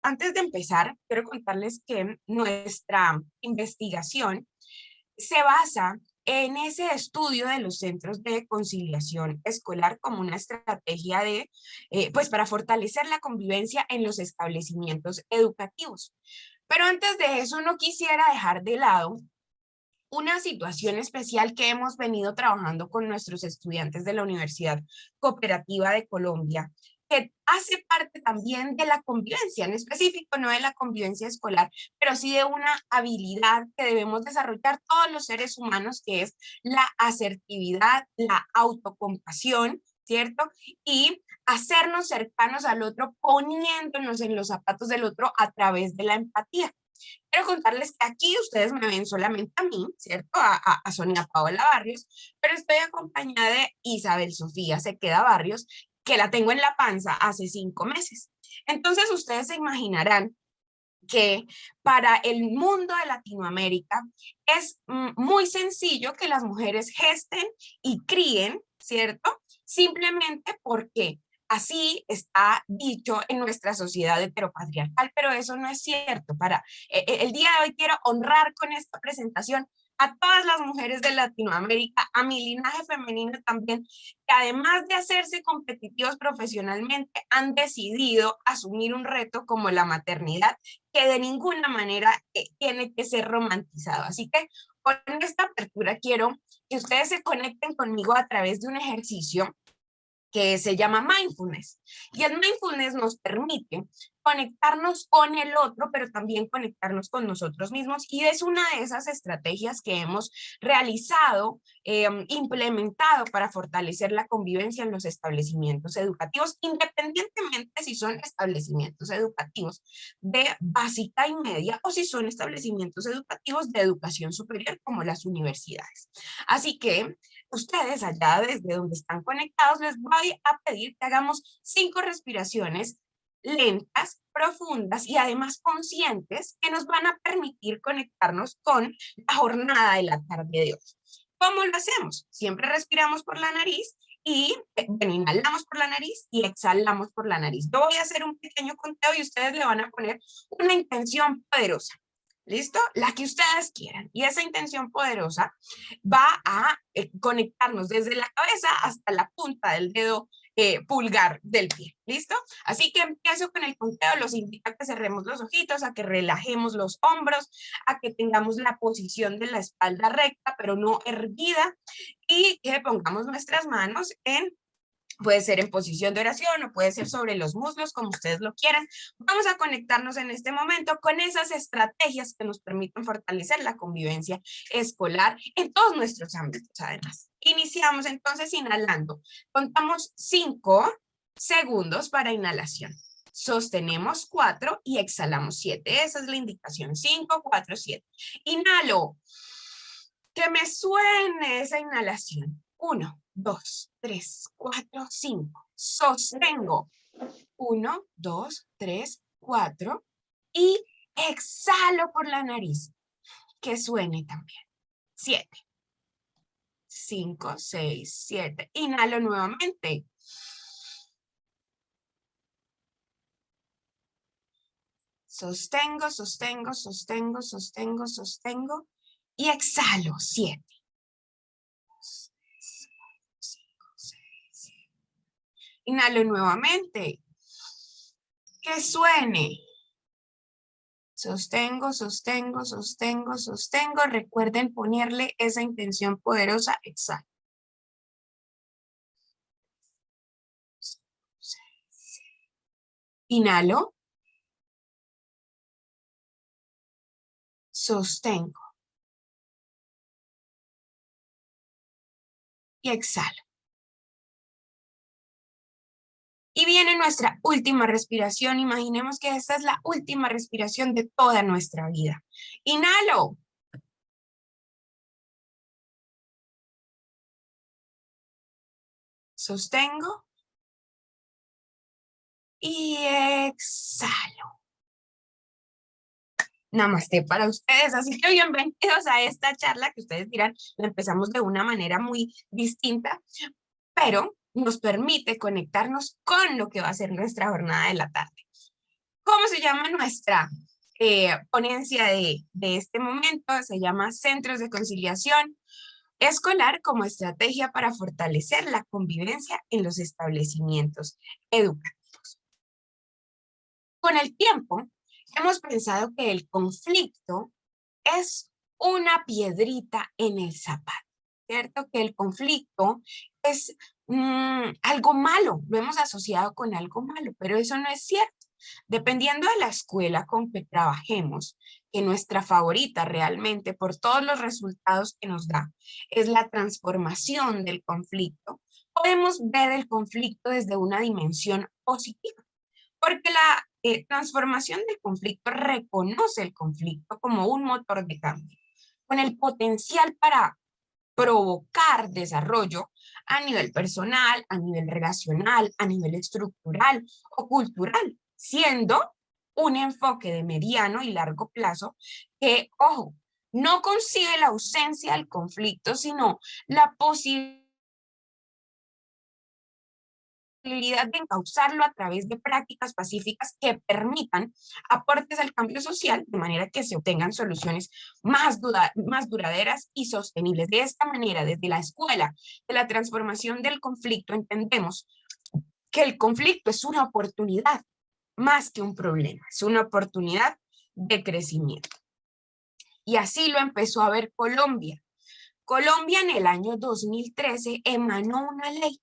antes de empezar, quiero contarles que nuestra investigación se basa en ese estudio de los centros de conciliación escolar como una estrategia pues para fortalecer la convivencia en los establecimientos educativos. Pero antes de eso, no quisiera dejar de lado una situación especial que hemos venido trabajando con nuestros estudiantes de la Universidad Cooperativa de Colombia, que hace parte también de la convivencia, en específico no de la convivencia escolar, pero sí de una habilidad que debemos desarrollar todos los seres humanos, que es la asertividad, la autocompasión, ¿cierto? Y hacernos cercanos al otro, poniéndonos en los zapatos del otro a través de la empatía. Quiero contarles que aquí ustedes me ven solamente a mí, ¿cierto? A Sonia Paola Barrios, pero estoy acompañada de Isabel Sofía Sequeda Barrios, que la tengo en la panza hace 5 meses. Entonces ustedes se imaginarán que para el mundo de Latinoamérica es muy sencillo que las mujeres gesten y críen, ¿cierto? Simplemente porque así está dicho en nuestra sociedad heteropatriarcal, pero eso no es cierto. El día de hoy quiero honrar con esta presentación a todas las mujeres de Latinoamérica, a mi linaje femenino también, que además de hacerse competitivos profesionalmente, han decidido asumir un reto como la maternidad, que de ninguna manera tiene que ser romantizado. Así que con esta apertura quiero que ustedes se conecten conmigo a través de un ejercicio que se llama mindfulness. Y el mindfulness nos permite conectarnos con el otro, pero también conectarnos con nosotros mismos. Y es una de esas estrategias que hemos realizado, implementado para fortalecer la convivencia en los establecimientos educativos, independientemente si son establecimientos educativos de básica y media o si son establecimientos educativos de educación superior como las universidades. Así que ustedes allá desde donde están conectados, les voy a pedir que hagamos 5 respiraciones lentas, profundas y además conscientes que nos van a permitir conectarnos con la jornada de la tarde de hoy. ¿Cómo lo hacemos? Siempre respiramos por la nariz y, bueno, inhalamos por la nariz y exhalamos por la nariz. Yo voy a hacer un pequeño conteo y ustedes le van a poner una intención poderosa. ¿Listo? La que ustedes quieran. Y esa intención poderosa va a conectarnos desde la cabeza hasta la punta del dedo pulgar del pie. ¿Listo? Así que empiezo con el conteo. Los invito a que cerremos los ojitos, a que relajemos los hombros, a que tengamos la posición de la espalda recta, pero no erguida, y que pongamos nuestras manos en... Puede ser en posición de oración o puede ser sobre los muslos, como ustedes lo quieran. Vamos a conectarnos en este momento con esas estrategias que nos permiten fortalecer la convivencia escolar en todos nuestros ámbitos, además. Iniciamos entonces inhalando. Contamos 5 segundos para inhalación. Sostenemos 4 y exhalamos 7. Esa es la indicación. 5, 4, 7. Inhalo. Que me suene esa inhalación. 1, 2, 3, 4, 5. Sostengo. 1, 2, 3, 4. Y exhalo por la nariz. Que suene también. 7. 5, 6, 7. Inhalo nuevamente. Sostengo, sostengo, sostengo, sostengo, sostengo. Y exhalo. 7. Inhalo nuevamente. Que suene. Sostengo, sostengo, sostengo, sostengo. Recuerden ponerle esa intención poderosa. Exhalo. Inhalo. Sostengo. Y exhalo. Y viene nuestra última respiración. Imaginemos que esta es la última respiración de toda nuestra vida. Inhalo. Sostengo. Y exhalo. Namaste para ustedes. Así que bienvenidos a esta charla que ustedes dirán, la empezamos de una manera muy distinta, pero nos permite conectarnos con lo que va a ser nuestra jornada de la tarde. ¿Cómo se llama nuestra ponencia de este momento? Se llama Centros de Conciliación Escolar como estrategia para fortalecer la convivencia en los establecimientos educativos. Con el tiempo, hemos pensado que el conflicto es una piedrita en el zapato, ¿cierto? Que el conflicto es algo malo, lo hemos asociado con algo malo, pero eso no es cierto. Dependiendo de la escuela con que trabajemos, que nuestra favorita realmente por todos los resultados que nos da es la transformación del conflicto, podemos ver el conflicto desde una dimensión positiva, porque la transformación del conflicto reconoce el conflicto como un motor de cambio, con el potencial para provocar desarrollo a nivel personal, a nivel relacional, a nivel estructural o cultural, siendo un enfoque de mediano y largo plazo que, ojo, no consigue la ausencia del conflicto, sino la posibilidad de encauzarlo a través de prácticas pacíficas que permitan aportes al cambio social, de manera que se obtengan soluciones más duraderas y sostenibles. De esta manera, desde la escuela de la transformación del conflicto, entendemos que el conflicto es una oportunidad más que un problema, es una oportunidad de crecimiento. Y así lo empezó a ver Colombia. Colombia en el año 2013 emanó una ley,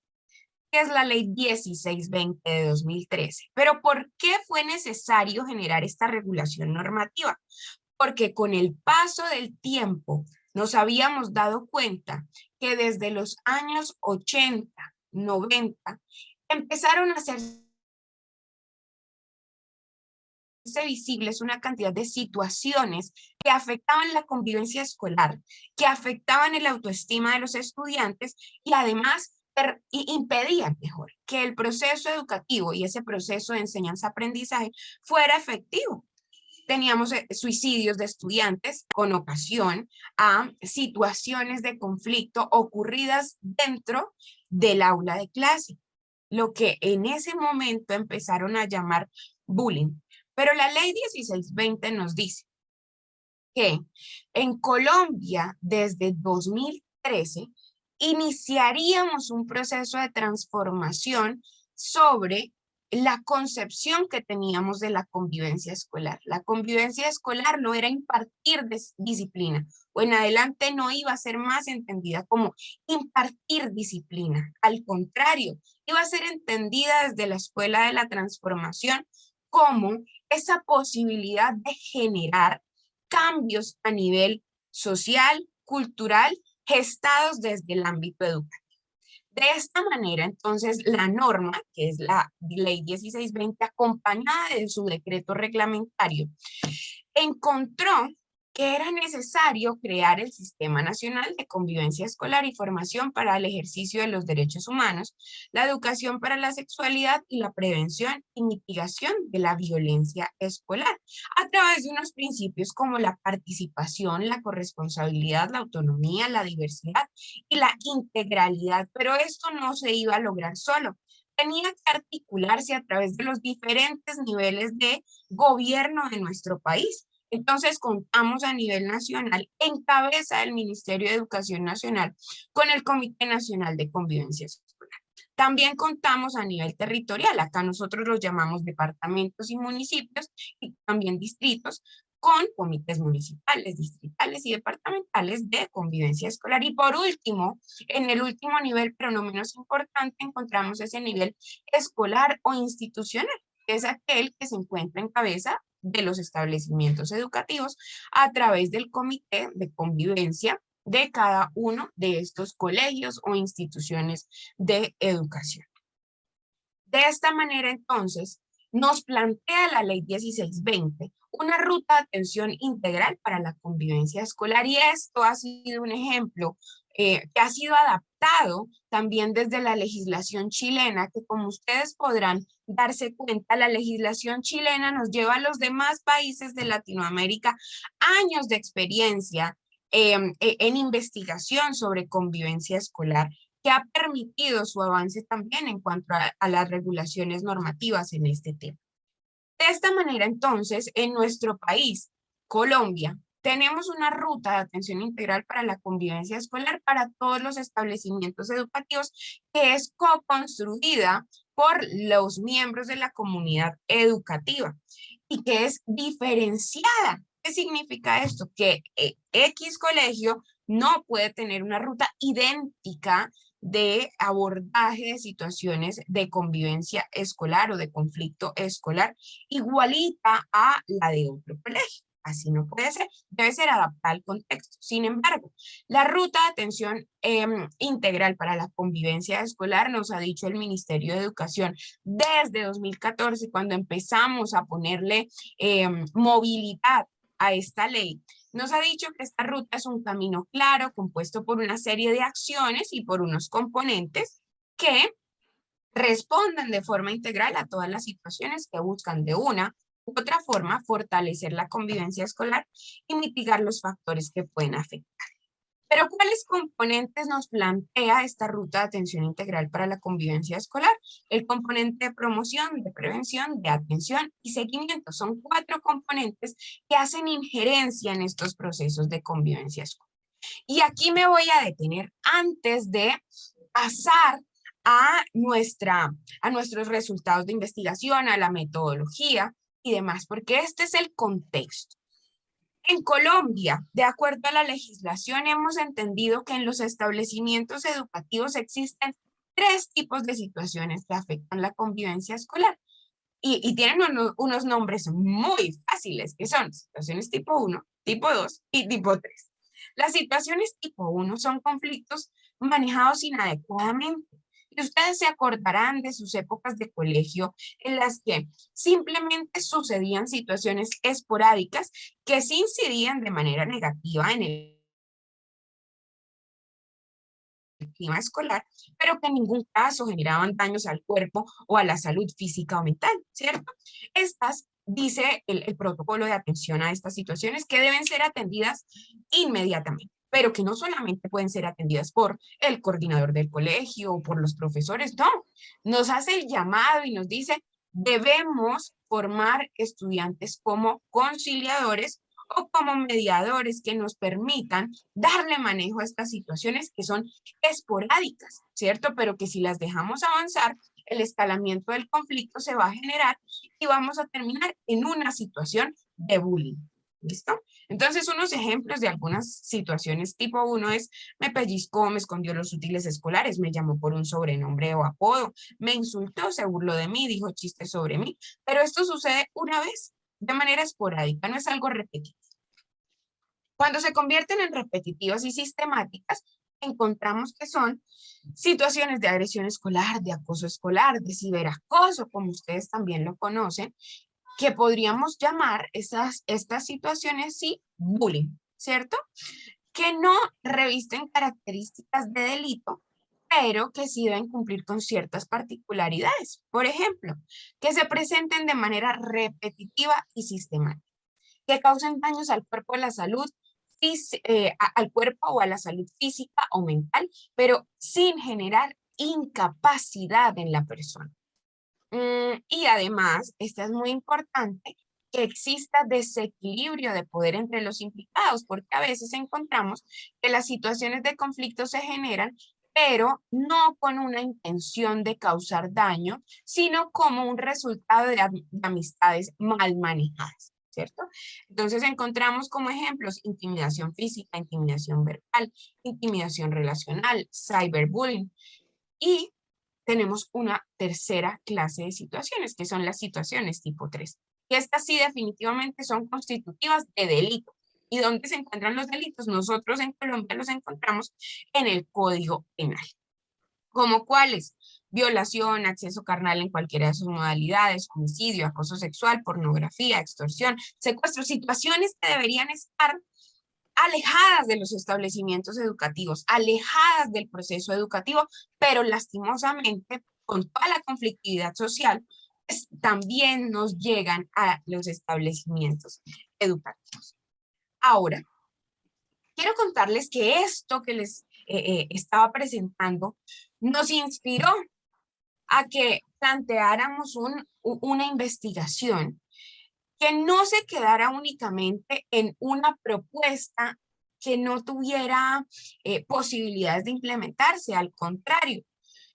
que es la ley 1620 de 2013. Pero ¿por qué fue necesario generar esta regulación normativa? Porque con el paso del tiempo nos habíamos dado cuenta que desde los años 80, 90, empezaron a hacerse visibles una cantidad de situaciones que afectaban la convivencia escolar, que afectaban el autoestima de los estudiantes y además impedían, mejor, que el proceso educativo y ese proceso de enseñanza-aprendizaje fuera efectivo. Teníamos suicidios de estudiantes con ocasión a situaciones de conflicto ocurridas dentro del aula de clase, lo que en ese momento empezaron a llamar bullying. Pero la ley 1620 nos dice que en Colombia, desde 2013, iniciaríamos un proceso de transformación sobre la concepción que teníamos de la convivencia escolar. La convivencia escolar no era impartir disciplina, o en adelante no iba a ser más entendida como impartir disciplina. Al contrario, iba a ser entendida desde la escuela de la transformación como esa posibilidad de generar cambios a nivel social, cultural, gestados desde el ámbito educativo. De esta manera, entonces, la norma, que es la ley 1620, acompañada de su decreto reglamentario, encontró que era necesario crear el Sistema Nacional de Convivencia Escolar y Formación para el Ejercicio de los Derechos Humanos, la educación para la sexualidad y la prevención y mitigación de la violencia escolar, a través de unos principios como la participación, la corresponsabilidad, la autonomía, la diversidad y la integralidad. Pero esto no se iba a lograr solo. Tenía que articularse a través de los diferentes niveles de gobierno de nuestro país. Entonces contamos a nivel nacional, en cabeza del Ministerio de Educación Nacional, con el Comité Nacional de Convivencia Escolar. También contamos a nivel territorial, acá nosotros los llamamos departamentos y municipios, y también distritos, con comités municipales, distritales y departamentales de convivencia escolar. Y por último, en el último nivel, pero no menos importante, encontramos ese nivel escolar o institucional, que es aquel que se encuentra en cabeza de los establecimientos educativos a través del comité de convivencia de cada uno de estos colegios o instituciones de educación. De esta manera, entonces, nos plantea la ley 1620 una ruta de atención integral para la convivencia escolar, y esto ha sido un ejemplo que ha sido adaptado también desde la legislación chilena, que como ustedes podrán darse cuenta, la legislación chilena nos lleva a los demás países de Latinoamérica años de experiencia en investigación sobre convivencia escolar, que ha permitido su avance también en cuanto a las regulaciones normativas en este tema. De esta manera, entonces, en nuestro país, Colombia, tenemos una ruta de atención integral para la convivencia escolar para todos los establecimientos educativos que es co-construida por los miembros de la comunidad educativa y que es diferenciada. ¿Qué significa esto? Que X colegio no puede tener una ruta idéntica de abordaje de situaciones de convivencia escolar o de conflicto escolar igualita a la de otro colegio. Así no puede ser, debe ser adaptada al contexto. Sin embargo, la ruta de atención integral para la convivencia escolar nos ha dicho el Ministerio de Educación desde 2014, cuando empezamos a ponerle movilidad a esta ley, nos ha dicho que esta ruta es un camino claro, compuesto por una serie de acciones y por unos componentes que responden de forma integral a todas las situaciones que buscan de una u otra forma fortalecer la convivencia escolar y mitigar los factores que pueden afectar. Pero ¿cuáles componentes nos plantea esta ruta de atención integral para la convivencia escolar? El componente de promoción, de prevención, de atención y seguimiento. Son 4 componentes que hacen injerencia en estos procesos de convivencia escolar. Y aquí me voy a detener antes de pasar a nuestros resultados de investigación, a la metodología y demás, porque este es el contexto. En Colombia, de acuerdo a la legislación, hemos entendido que en los establecimientos educativos existen 3 tipos de situaciones que afectan la convivencia escolar y tienen unos nombres muy fáciles, que son situaciones tipo 1, tipo 2 y tipo 3. Las situaciones tipo 1 son conflictos manejados inadecuadamente. Y ustedes se acordarán de sus épocas de colegio en las que simplemente sucedían situaciones esporádicas que sí incidían de manera negativa en el clima escolar, pero que en ningún caso generaban daños al cuerpo o a la salud física o mental, ¿cierto? Estas, dice el protocolo de atención a estas situaciones, que deben ser atendidas inmediatamente, pero que no solamente pueden ser atendidas por el coordinador del colegio o por los profesores, no, nos hace el llamado y nos dice, debemos formar estudiantes como conciliadores o como mediadores que nos permitan darle manejo a estas situaciones que son esporádicas, ¿cierto? Pero que si las dejamos avanzar, el escalamiento del conflicto se va a generar y vamos a terminar en una situación de bullying. ¿Listo? Entonces, unos ejemplos de algunas situaciones tipo 1 es, me pellizcó, me escondió los útiles escolares, me llamó por un sobrenombre o apodo, me insultó, se burló de mí, dijo chistes sobre mí, pero esto sucede una vez, de manera esporádica, no es algo repetitivo. Cuando se convierten en repetitivas y sistemáticas, encontramos que son situaciones de agresión escolar, de acoso escolar, de ciberacoso, como ustedes también lo conocen, que podríamos llamar estas situaciones, sí, bullying, ¿cierto? Que no revisten características de delito, pero que sí deben cumplir con ciertas particularidades. Por ejemplo, que se presenten de manera repetitiva y sistemática, que causen daños al cuerpo o a la salud, al cuerpo o a la salud física o mental, pero sin generar incapacidad en la persona. Y además, esta es muy importante, que exista desequilibrio de poder entre los implicados, porque a veces encontramos que las situaciones de conflicto se generan, pero no con una intención de causar daño, sino como un resultado de amistades mal manejadas, ¿cierto? Entonces encontramos como ejemplos intimidación física, intimidación verbal, intimidación relacional, cyberbullying, y tenemos una tercera clase de situaciones, que son las situaciones tipo 3. Y estas sí definitivamente son constitutivas de delito. ¿Y dónde se encuentran los delitos? Nosotros en Colombia los encontramos en el Código Penal. ¿Como cuáles? Violación, acceso carnal en cualquiera de sus modalidades, homicidio, acoso sexual, pornografía, extorsión, secuestro, situaciones que deberían estar alejadas de los establecimientos educativos, alejadas del proceso educativo, pero lastimosamente con toda la conflictividad social, pues, también nos llegan a los establecimientos educativos. Ahora, quiero contarles que esto que les estaba presentando nos inspiró a que planteáramos una investigación que no se quedara únicamente en una propuesta que no tuviera posibilidades de implementarse. Al contrario,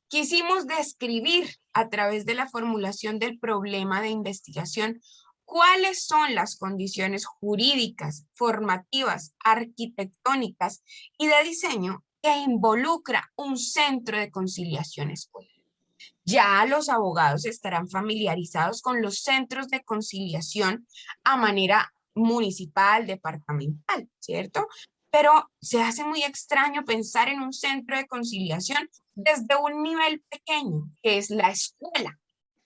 quisimos describir a través de la formulación del problema de investigación cuáles son las condiciones jurídicas, formativas, arquitectónicas y de diseño que involucra un centro de conciliación escolar. Ya los abogados estarán familiarizados con los centros de conciliación a manera municipal, departamental, ¿cierto? Pero se hace muy extraño pensar en un centro de conciliación desde un nivel pequeño, que es la escuela,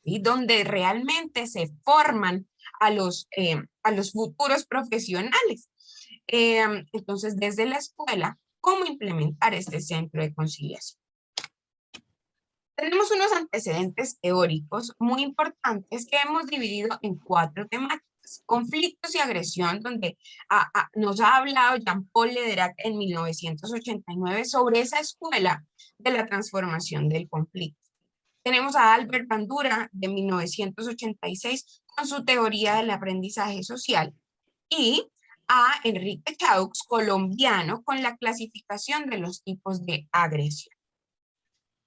¿sí? Donde realmente se forman a los futuros profesionales. Entonces, desde la escuela, ¿cómo implementar este centro de conciliación? Tenemos unos antecedentes teóricos muy importantes que hemos dividido en 4 temáticas. Conflictos y agresión, donde nos ha hablado Jean-Paul Lederac en 1989 sobre esa escuela de la transformación del conflicto. Tenemos a Albert Bandura de 1986 con su teoría del aprendizaje social y a Enrique Chaux, colombiano, con la clasificación de los tipos de agresión.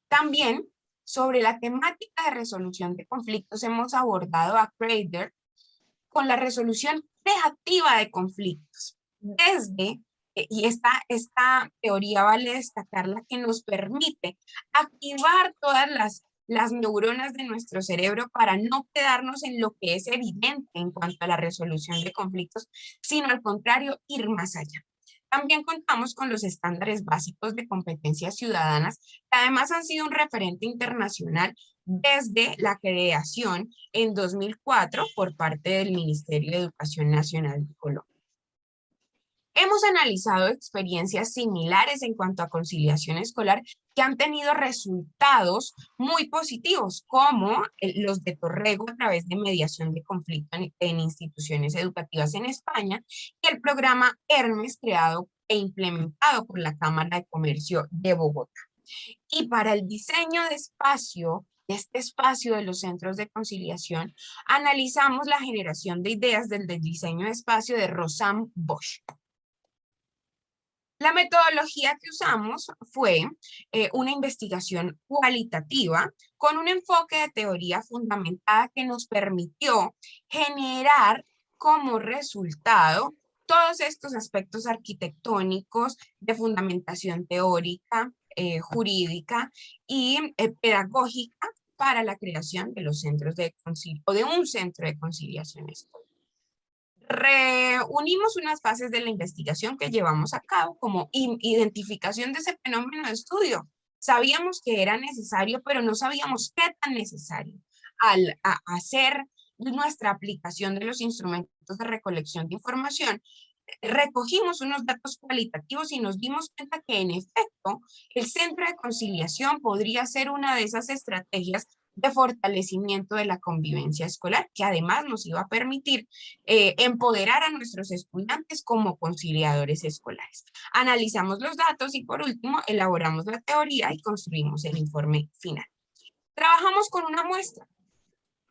También sobre la temática de resolución de conflictos hemos abordado a Crader con la resolución creativa de conflictos. Y esta teoría vale destacarla, que nos permite activar todas las neuronas de nuestro cerebro para no quedarnos en lo que es evidente en cuanto a la resolución de conflictos, sino al contrario, ir más allá. También contamos con los estándares básicos de competencias ciudadanas, que además han sido un referente internacional desde la creación en 2004 por parte del Ministerio de Educación Nacional de Colombia. Hemos analizado experiencias similares en cuanto a conciliación escolar que han tenido resultados muy positivos, como los de Torrego a través de mediación de conflicto en instituciones educativas en España, y el programa Hermes creado e implementado por la Cámara de Comercio de Bogotá. Y para el diseño de este espacio de los centros de conciliación, analizamos la generación de ideas del diseño de espacio de Rosanne Bosch. La metodología que usamos fue una investigación cualitativa con un enfoque de teoría fundamentada que nos permitió generar como resultado todos estos aspectos arquitectónicos de fundamentación teórica, jurídica y pedagógica para la creación de los centros de conciliación o de un centro de conciliación escolar. Reunimos unas fases de la investigación que llevamos a cabo, como identificación de ese fenómeno de estudio. Sabíamos que era necesario, pero no sabíamos qué tan necesario. Al hacer nuestra aplicación de los instrumentos de recolección de información, recogimos unos datos cualitativos y nos dimos cuenta que, en efecto, el centro de conciliación podría ser una de esas estrategias de fortalecimiento de la convivencia escolar, que además nos iba a permitir empoderar a nuestros estudiantes como conciliadores escolares. Analizamos los datos y, por último, elaboramos la teoría y construimos el informe final. Trabajamos con una muestra,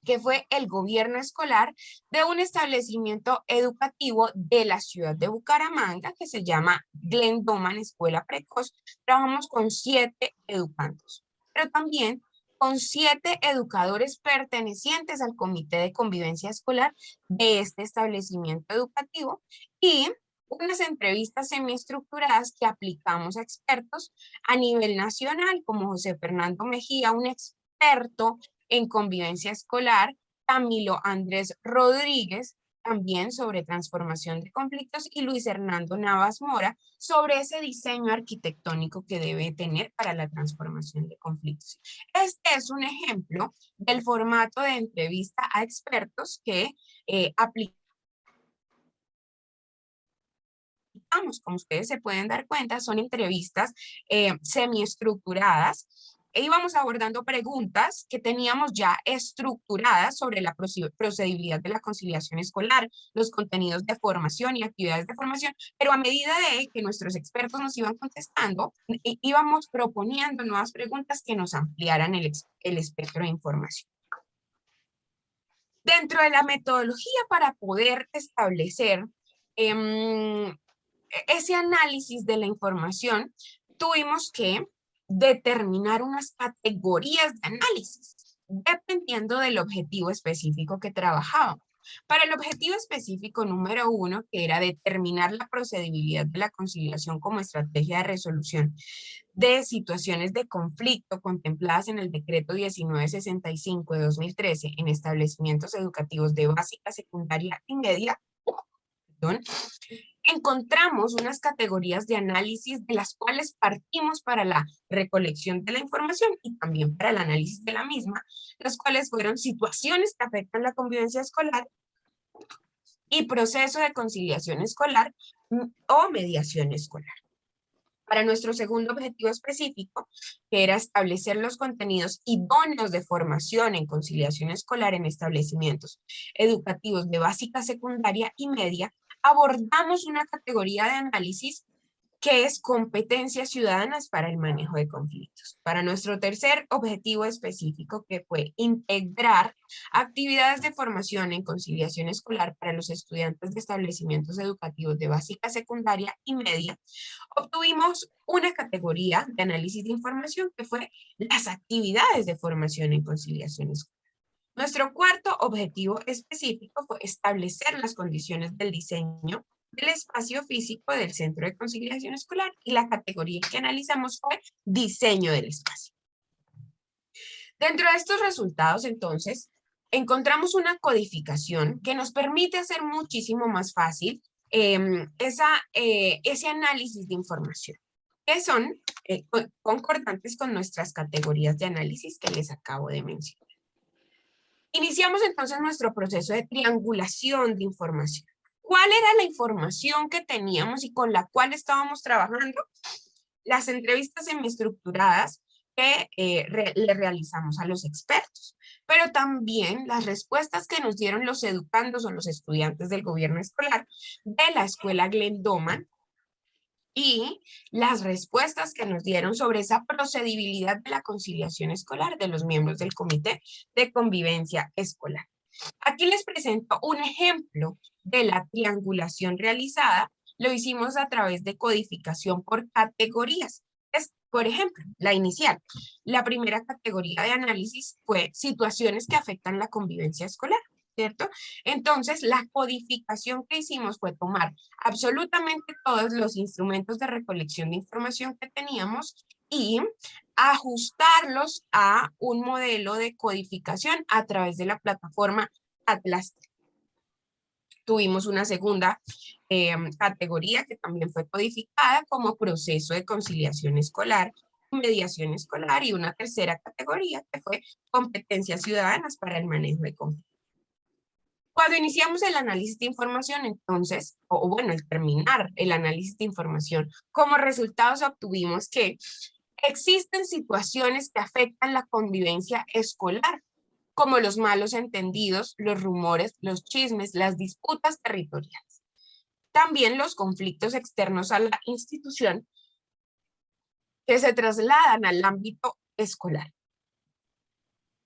que fue el gobierno escolar de un establecimiento educativo de la ciudad de Bucaramanga, que se llama Glen Doman Escuela Precoz. Trabajamos con 7 educandos, pero también con 7 educadores pertenecientes al Comité de Convivencia Escolar de este establecimiento educativo, y unas entrevistas semiestructuradas que aplicamos a expertos a nivel nacional, como José Fernando Mejía, un experto en convivencia escolar, Camilo Andrés Rodríguez, también sobre transformación de conflictos, y Luis Hernando Navas Mora, sobre ese diseño arquitectónico que debe tener para la transformación de conflictos. Este es un ejemplo del formato de entrevista a expertos que aplicamos. Como ustedes se pueden dar cuenta, son entrevistas semiestructuradas, e íbamos abordando preguntas que teníamos ya estructuradas sobre la procedibilidad de la conciliación escolar, los contenidos de formación y actividades de formación, pero a medida de que nuestros expertos nos iban contestando, íbamos proponiendo nuevas preguntas que nos ampliaran el espectro de información. Dentro de la metodología para poder establecer ese análisis de la información, tuvimos que determinar unas categorías de análisis, dependiendo del objetivo específico que trabajábamos. Para el objetivo específico número 1, que era determinar la procedibilidad de la conciliación como estrategia de resolución de situaciones de conflicto contempladas en el decreto 1965 de 2013 en establecimientos educativos de básica, secundaria y media, perdón, encontramos unas categorías de análisis de las cuales partimos para la recolección de la información y también para el análisis de la misma, las cuales fueron situaciones que afectan la convivencia escolar y proceso de conciliación escolar o mediación escolar. Para nuestro segundo objetivo específico, que era establecer los contenidos idóneos de formación en conciliación escolar en establecimientos educativos de básica, secundaria y media, abordamos una categoría de análisis que es competencias ciudadanas para el manejo de conflictos. Para nuestro tercer objetivo específico, que fue integrar actividades de formación en conciliación escolar para los estudiantes de establecimientos educativos de básica, secundaria y media, obtuvimos una categoría de análisis de información que fue las actividades de formación en conciliación escolar. Nuestro cuarto objetivo específico fue establecer las condiciones del diseño del espacio físico del Centro de Conciliación Escolar y la categoría que analizamos fue diseño del espacio. Dentro de estos resultados, entonces, encontramos una codificación que nos permite hacer muchísimo más fácil ese análisis de información, que son concordantes con nuestras categorías de análisis que les acabo de mencionar. Iniciamos entonces nuestro proceso de triangulación de información. ¿Cuál era la información que teníamos y con la cual estábamos trabajando? Las entrevistas semiestructuradas que le realizamos a los expertos, pero también las respuestas que nos dieron los educandos o los estudiantes del gobierno escolar de la escuela Glenn Doman y las respuestas que nos dieron sobre esa procedibilidad de la conciliación escolar de los miembros del Comité de Convivencia Escolar. Aquí les presento un ejemplo de la triangulación realizada. Lo hicimos a través de codificación por categorías. Por ejemplo, la inicial. La primera categoría de análisis fue situaciones que afectan la convivencia escolar, ¿cierto? Entonces, la codificación que hicimos fue tomar absolutamente todos los instrumentos de recolección de información que teníamos y ajustarlos a un modelo de codificación a través de la plataforma Atlas. Tuvimos una segunda categoría que también fue codificada como proceso de conciliación escolar, mediación escolar, y una tercera categoría que fue competencias ciudadanas para el manejo de conflictos. Cuando iniciamos el análisis de información, entonces, o bueno, al terminar el análisis de información, como resultados obtuvimos que existen situaciones que afectan la convivencia escolar, como los malos entendidos, los rumores, los chismes, las disputas territoriales. También los conflictos externos a la institución que se trasladan al ámbito escolar.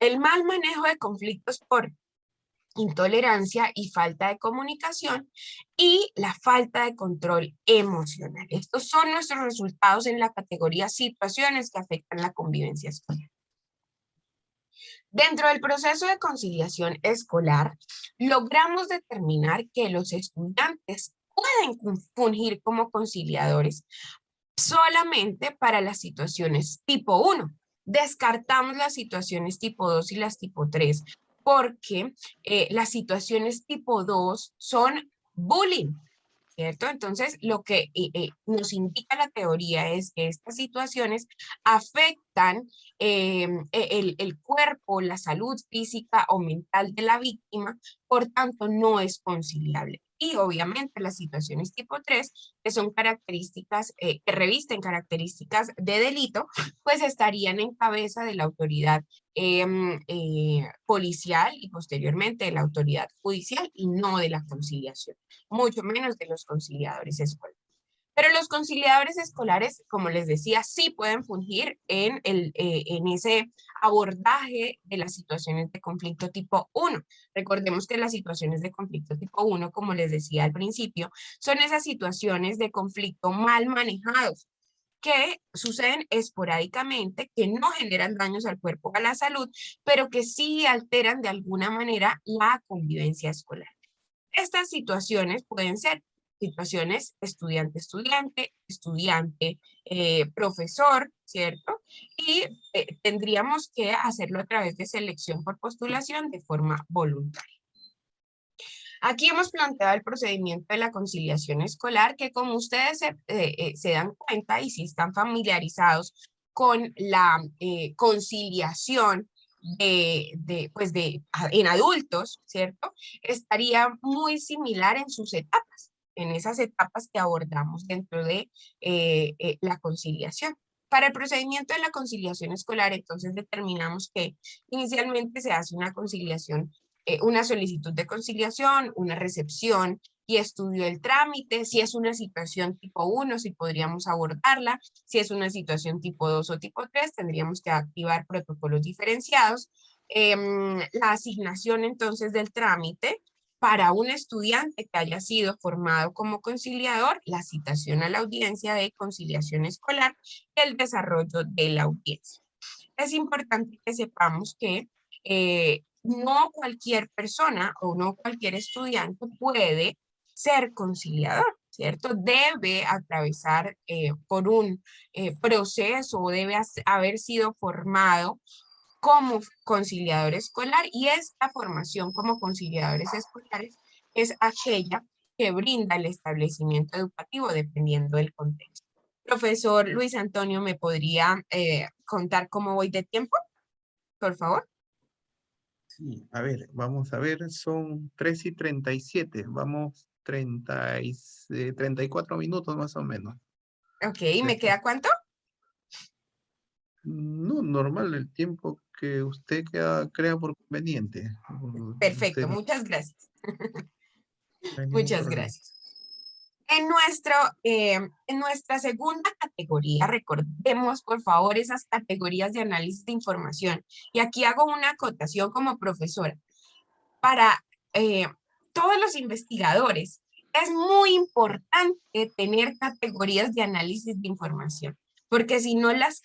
El mal manejo de conflictos por intolerancia y falta de comunicación y la falta de control emocional. Estos son nuestros resultados en la categoría situaciones que afectan la convivencia escolar. Dentro del proceso de conciliación escolar, logramos determinar que los estudiantes pueden fungir como conciliadores solamente para las situaciones tipo 1. Descartamos las situaciones tipo 2 y las tipo 3 porque las situaciones tipo 2 son bullying, ¿cierto? Entonces, lo que nos indica la teoría es que estas situaciones afectan el cuerpo, la salud física o mental de la víctima, por tanto, no es conciliable. Y obviamente las situaciones tipo 3, que son características, que revisten características de delito, pues estarían en cabeza de la autoridad policial y posteriormente de la autoridad judicial y no de la conciliación, mucho menos de los conciliadores escolares. Pero los conciliadores escolares, como les decía, sí pueden fungir en ese abordaje de las situaciones de conflicto tipo 1. Recordemos que las situaciones de conflicto tipo 1, como les decía al principio, son esas situaciones de conflicto mal manejados, que suceden esporádicamente, que no generan daños al cuerpo o a la salud, pero que sí alteran de alguna manera la convivencia escolar. Estas situaciones pueden ser situaciones estudiante-estudiante, estudiante-profesor, ¿cierto? Y tendríamos que hacerlo a través de selección por postulación de forma voluntaria. Aquí hemos planteado el procedimiento de la conciliación escolar, que como ustedes se dan cuenta y si están familiarizados con la conciliación en adultos, ¿cierto? Estaría muy similar en sus etapas, en esas etapas que abordamos dentro de la conciliación. Para el procedimiento de la conciliación escolar, entonces determinamos que inicialmente se hace una conciliación, una solicitud de conciliación, una recepción y estudio del trámite. Si es una situación tipo 1, si podríamos abordarla. Si es una situación tipo 2 o tipo 3, tendríamos que activar protocolos diferenciados. La asignación entonces del trámite para un estudiante que haya sido formado como conciliador, la citación a la audiencia de conciliación escolar y el desarrollo de la audiencia. Es importante que sepamos que no cualquier persona o no cualquier estudiante puede ser conciliador, ¿cierto? Debe atravesar por un proceso o debe haber sido formado como conciliador escolar, y esta formación como conciliadores escolares es aquella que brinda el establecimiento educativo dependiendo del contexto. Profesor Luis Antonio, ¿me podría contar cómo voy de tiempo, por favor? Sí, a ver, vamos a ver, son 3:37, vamos 34 minutos más o menos. Ok, O sea ¿me que, queda cuánto? no, normal el tiempo que usted crea por conveniente. Perfecto, Usted muchas gracias. no hay ningún Muchas problema. gracias. En nuestra segunda categoría, recordemos por favor esas categorías de análisis de información. Y aquí hago una acotación como profesora. Para eh, todos los investigadores es muy importante tener categorías de análisis de información, porque si no las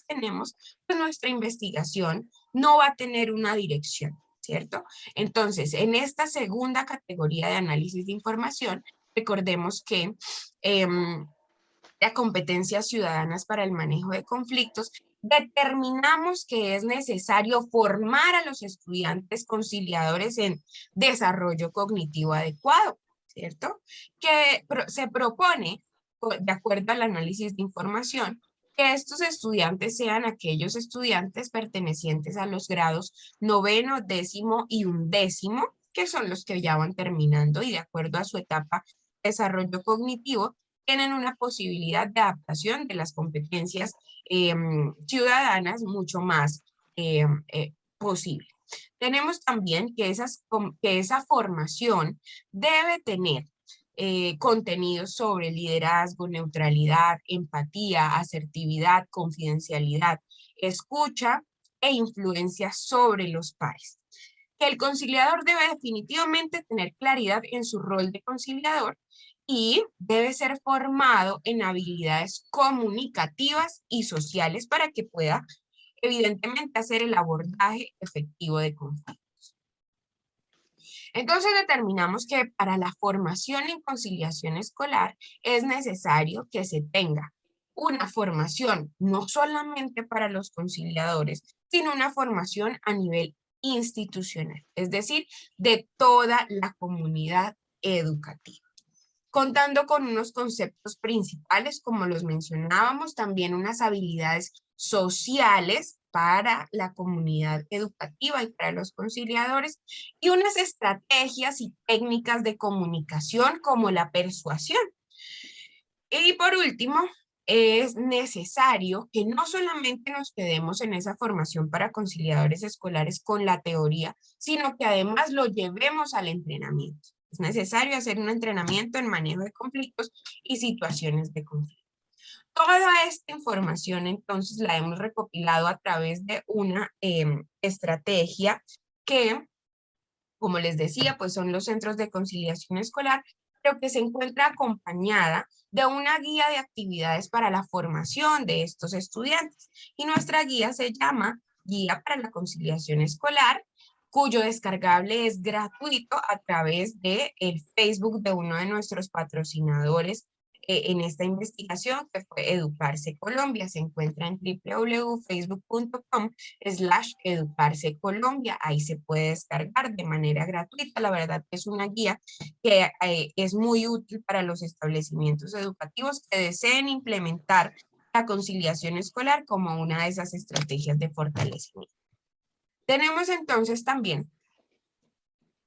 tenemos, pues nuestra investigación no va a tener una dirección, ¿cierto? Entonces, en esta segunda categoría de análisis de información, recordemos que de competencias ciudadanas para el manejo de conflictos, determinamos que es necesario formar a los estudiantes conciliadores en desarrollo cognitivo adecuado, ¿cierto? Que se propone, de acuerdo al análisis de información, que estos estudiantes sean aquellos estudiantes pertenecientes a los grados 9º, 10º y 11º, que son los que ya van terminando y de acuerdo a su etapa de desarrollo cognitivo, tienen una posibilidad de adaptación de las competencias ciudadanas mucho más posible. Tenemos también que esa formación debe tener contenidos sobre liderazgo, neutralidad, empatía, asertividad, confidencialidad, escucha e influencia sobre los pares. Que el conciliador debe definitivamente tener claridad en su rol de conciliador y debe ser formado en habilidades comunicativas y sociales para que pueda, evidentemente, hacer el abordaje efectivo de conflictos. Entonces determinamos que para la formación en conciliación escolar es necesario que se tenga una formación no solamente para los conciliadores, sino una formación a nivel institucional, es decir, de toda la comunidad educativa, contando con unos conceptos principales, como los mencionábamos, también unas habilidades sociales para la comunidad educativa y para los conciliadores, y unas estrategias y técnicas de comunicación como la persuasión. Y por último, es necesario que no solamente nos quedemos en esa formación para conciliadores escolares con la teoría, sino que además lo llevemos al entrenamiento. Es necesario hacer un entrenamiento en manejo de conflictos y situaciones de conflicto. Toda esta información entonces la hemos recopilado a través de una estrategia que, como les decía, pues son los centros de conciliación escolar, pero que se encuentra acompañada de una guía de actividades para la formación de estos estudiantes. Y nuestra guía se llama Guía para la Conciliación Escolar, cuyo descargable es gratuito a través de el Facebook de uno de nuestros patrocinadores en esta investigación, que fue Educarse Colombia. Se encuentra en www.facebook.com/Educarse Colombia. Ahí se puede descargar de manera gratuita. La verdad que es una guía que es muy útil para los establecimientos educativos que deseen implementar la conciliación escolar como una de esas estrategias de fortalecimiento. Tenemos entonces también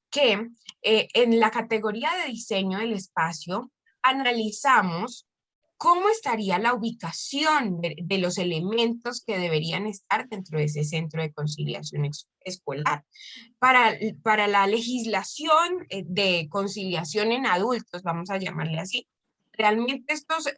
que en la categoría de diseño del espacio analizamos cómo estaría la ubicación de los elementos que deberían estar dentro de ese centro de conciliación escolar. Para la legislación de conciliación en adultos, vamos a llamarle así, realmente estos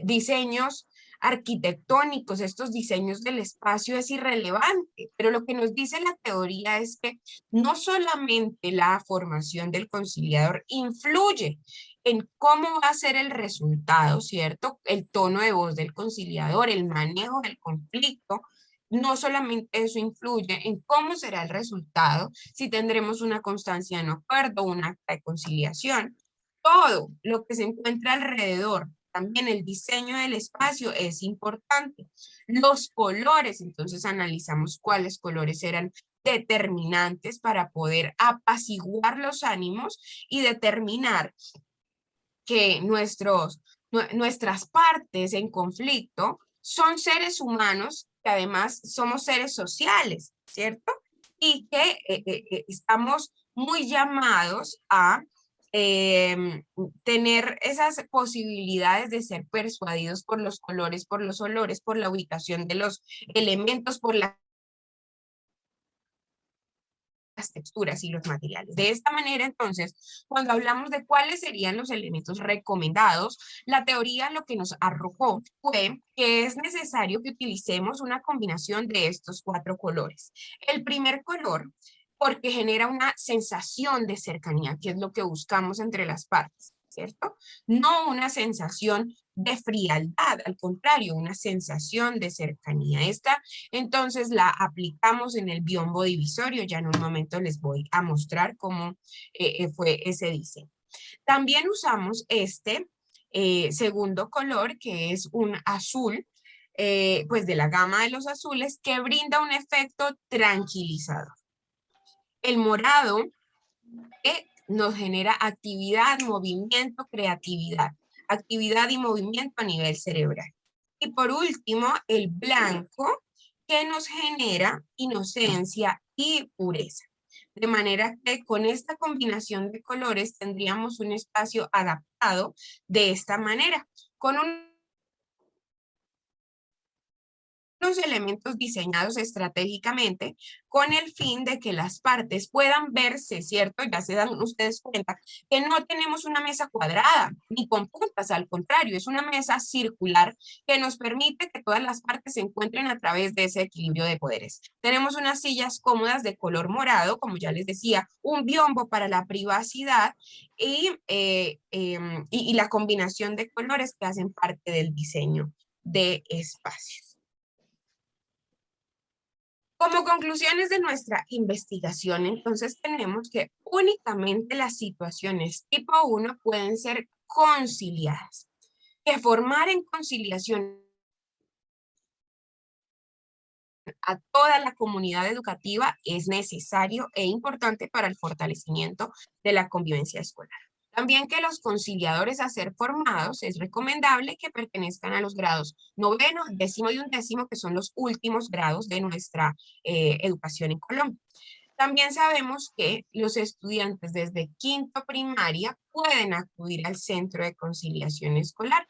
diseños arquitectónicos, estos diseños del espacio es irrelevante, pero lo que nos dice la teoría es que no solamente la formación del conciliador influye en cómo va a ser el resultado, ¿cierto? El tono de voz del conciliador, el manejo del conflicto, no solamente eso influye en cómo será el resultado, si tendremos una constancia de no acuerdo, un acta de conciliación, todo lo que se encuentra alrededor. También el diseño del espacio es importante. Los colores, entonces analizamos cuáles colores eran determinantes para poder apaciguar los ánimos y determinar que nuestras partes en conflicto son seres humanos que además somos seres sociales, ¿cierto? Y que estamos muy llamados a tener esas posibilidades de ser persuadidos por los colores, por los olores, por la ubicación de los elementos, por las texturas y los materiales. De esta manera, entonces, cuando hablamos de cuáles serían los elementos recomendados, la teoría lo que nos arrojó fue que es necesario que utilicemos una combinación de estos 4 colores. El primer color, porque genera una sensación de cercanía, que es lo que buscamos entre las partes, ¿cierto? No una sensación de frialdad, al contrario, una sensación de cercanía. Esta entonces la aplicamos en el biombo divisorio. Ya en un momento les voy a mostrar cómo fue ese diseño. También usamos este segundo color, que es un azul, pues de la gama de los azules, que brinda un efecto tranquilizador. El morado nos genera actividad, movimiento, creatividad. Actividad y movimiento a nivel cerebral. Y por último, el blanco, que nos genera inocencia y pureza. De manera que con esta combinación de colores tendríamos un espacio adaptado de esta manera, con unos elementos diseñados estratégicamente con el fin de que las partes puedan verse, ¿cierto? Ya se dan ustedes cuenta que no tenemos una mesa cuadrada ni con puntas, al contrario, es una mesa circular que nos permite que todas las partes se encuentren a través de ese equilibrio de poderes. Tenemos unas sillas cómodas de color morado, como ya les decía, un biombo para la privacidad y la combinación de colores que hacen parte del diseño de espacios. Como conclusiones de nuestra investigación, entonces tenemos que únicamente las situaciones tipo 1 pueden ser conciliadas. Que formar en conciliación a toda la comunidad educativa es necesario e importante para el fortalecimiento de la convivencia escolar. También que los conciliadores a ser formados es recomendable que pertenezcan a los grados 9º, 10º y 11º, que son los últimos grados de nuestra educación en Colombia. También sabemos que los estudiantes desde quinto primaria pueden acudir al centro de conciliación escolar,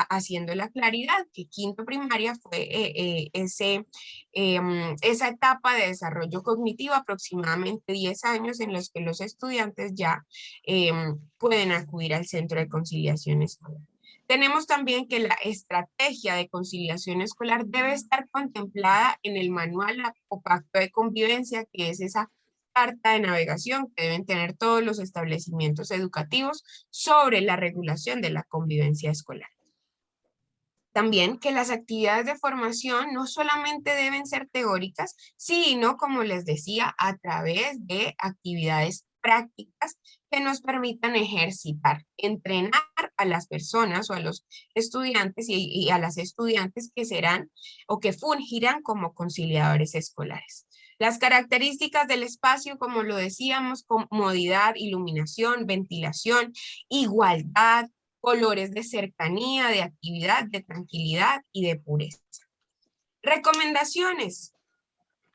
haciendo la claridad que quinto primaria fue esa etapa de desarrollo cognitivo, aproximadamente 10 años en los que los estudiantes ya pueden acudir al centro de conciliación escolar. Tenemos también que la estrategia de conciliación escolar debe estar contemplada en el manual o pacto de convivencia, que es esa carta de navegación que deben tener todos los establecimientos educativos sobre la regulación de la convivencia escolar. También que las actividades de formación no solamente deben ser teóricas, sino, como les decía, a través de actividades prácticas que nos permitan ejercitar, entrenar a las personas o a los estudiantes y a las estudiantes que serán o que fungirán como conciliadores escolares. Las características del espacio, como lo decíamos, comodidad, iluminación, ventilación, igualdad, colores de cercanía, de actividad, de tranquilidad y de pureza. Recomendaciones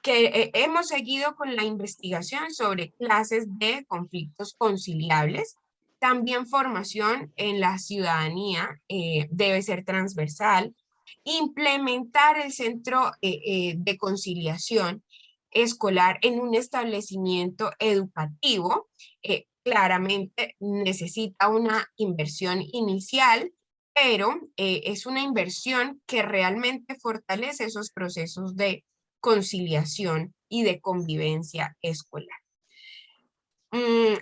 que hemos seguido con la investigación sobre clases de conflictos conciliables. También formación en la ciudadanía debe ser transversal. Implementar el centro de conciliación escolar en un establecimiento educativo claramente necesita una inversión inicial, pero es una inversión que realmente fortalece esos procesos de conciliación y de convivencia escolar.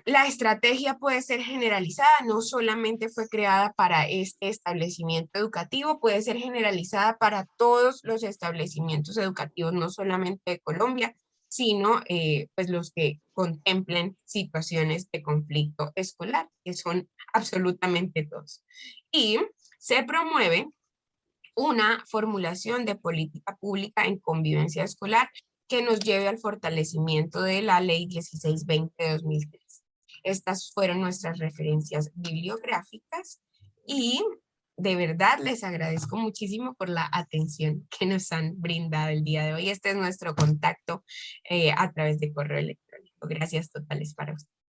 La estrategia puede ser generalizada, no solamente fue creada para este establecimiento educativo, puede ser generalizada para todos los establecimientos educativos, no solamente de Colombia, sino pues los que contemplen situaciones de conflicto escolar, que son absolutamente todos. Y se promueve una formulación de política pública en convivencia escolar que nos lleve al fortalecimiento de la Ley 1620 de 2003. Estas fueron nuestras referencias bibliográficas y de verdad les agradezco muchísimo por la atención que nos han brindado el día de hoy. Este es nuestro contacto a través de correo electrónico. Gracias totales para ustedes.